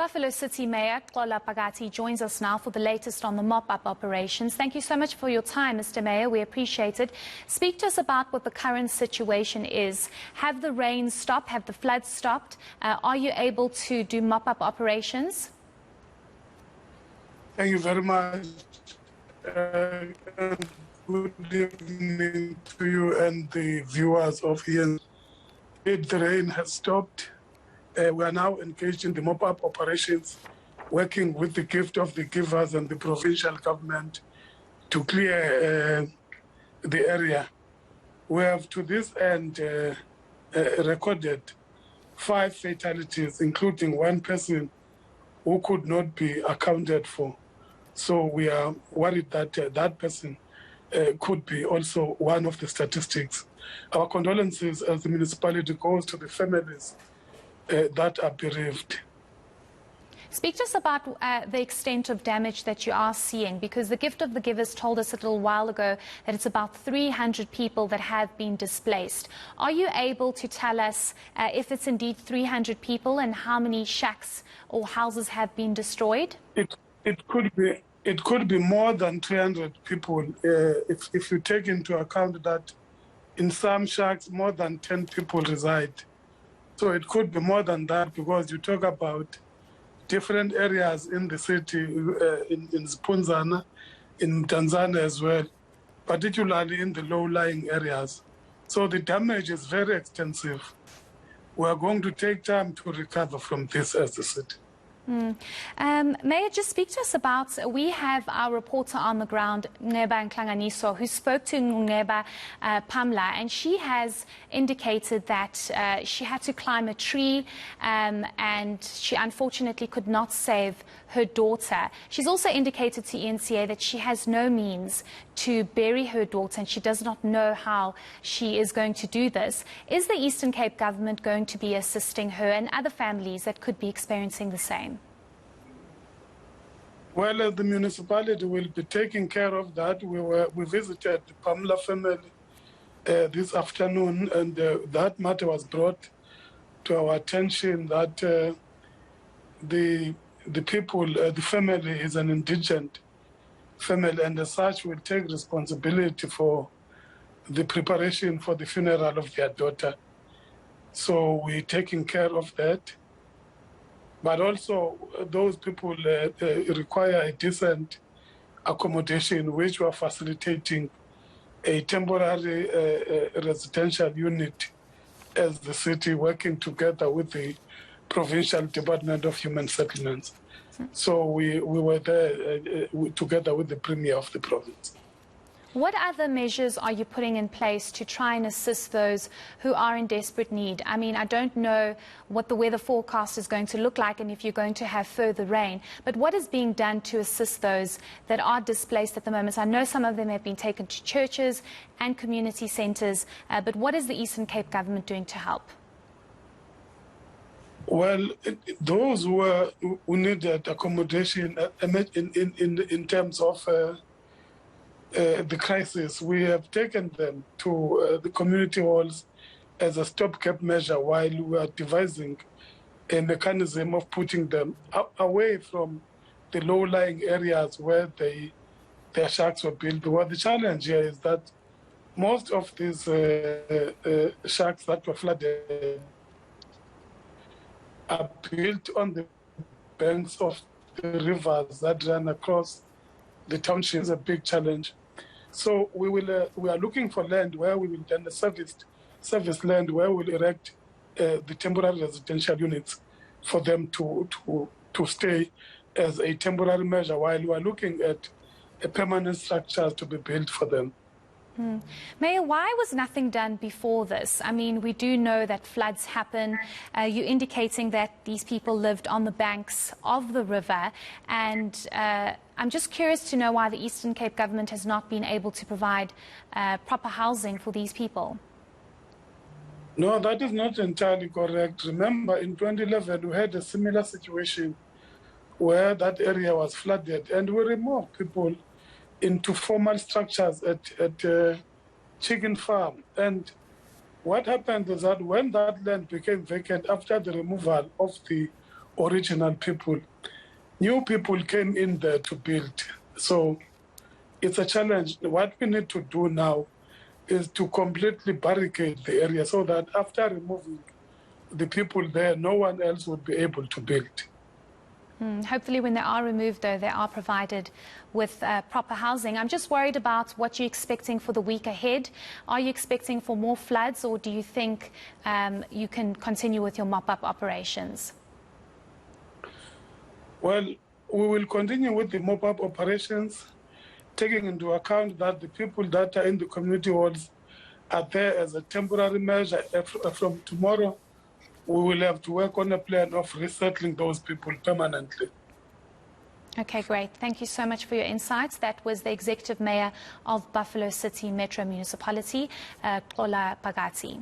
Buffalo City Mayor Xola Pakati joins us now for the latest on the mop-up operations. Thank you so much for your time, Mr. Mayor. We appreciate it. Speak to us about what the current situation is. Have the rains stopped? Have the floods stopped? Are you able to do mop-up operations? Thank you very much. Good evening to you and the viewers of eNCA. The rain has stopped. We are now engaged in the mop-up operations, working with the gift of the givers and the provincial government to clear the area. We have to this end recorded 5 fatalities, including 1 person who could not be accounted for. So we are worried that that person could be also one of the statistics. Our condolences as the municipality goes to the families that are bereaved. Speak to us about the extent of damage that you are seeing, because the gift of the givers told us a little while ago that it's about 300 people that have been displaced. Are you able to tell us if it's indeed 300 people and how many shacks or houses have been destroyed? It could be more than 300 people if you take into account that in some shacks more than 10 people reside. So it could be more than that, because you talk about different areas in the city, in Spunzana, in Tanzania as well, particularly in the low-lying areas. So the damage is very extensive. We are going to take time to recover from this as a city. Mayor, just speak to us about, we have our reporter on the ground, Ngeba Nhlanganiso, who spoke to Ngeba Pamla, and she has indicated that she had to climb a tree and she unfortunately could not save her daughter. She's also indicated to eNCA that she has no means to bury her daughter and she does not know how she is going to do this. Is the Eastern Cape government going to be assisting her and other families that could be experiencing the same? Well, the municipality will be taking care of that. We visited the Pamla family this afternoon, and that matter was brought to our attention that the people, the family is an indigent family, and as such will take responsibility for the preparation for the funeral of their daughter. So we're taking care of that. But also those people require a decent accommodation, which we are facilitating a temporary residential unit as the city, working together with the Provincial Department of Human Settlements. So we were there together with the Premier of the province. What other measures are you putting in place to try and assist those who are in desperate need? I mean, I don't know what the weather forecast is going to look like and if you're going to have further rain, but what is being done to assist those that are displaced at the moment? I know some of them have been taken to churches and community centres, but what is the Eastern Cape government doing to help? Well, those who needed accommodation in terms of the crisis, we have taken them to the community halls as a stopgap measure while we are devising a mechanism of putting them away from the low-lying areas where their shacks were built. Because the challenge here is that most of these shacks that were flooded are built on the banks of the rivers that run across the township. Is a big challenge. So we are looking for land where we will then service land where we'll erect the temporary residential units for them to stay as a temporary measure, while we are looking at a permanent structure to be built for them. Mayor, why was nothing done before this? I mean, we do know that floods happen. You're indicating that these people lived on the banks of the river, and I'm just curious to know why the Eastern Cape government has not been able to provide proper housing for these people. No, that is not entirely correct. Remember, in 2011, we had a similar situation where that area was flooded, and we removed people into formal structures at Chicken Farm. And what happened is that when that land became vacant after the removal of the original people. New people came in there to build. So it's a challenge. What we need to do now is to completely barricade the area so that after removing the people there, no one else would be able to build. Hopefully when they are removed, though, they are provided with proper housing. I'm just worried about what you're expecting for the week ahead. Are you expecting for more floods, or do you think you can continue with your mop-up operations? Well, we will continue with the mop-up operations, taking into account that the people that are in the community halls are there as a temporary measure. From tomorrow, we will have to work on a plan of resettling those people permanently. Okay, great. Thank you so much for your insights. That was the Executive Mayor of Buffalo City Metro Municipality, Xola Pakati.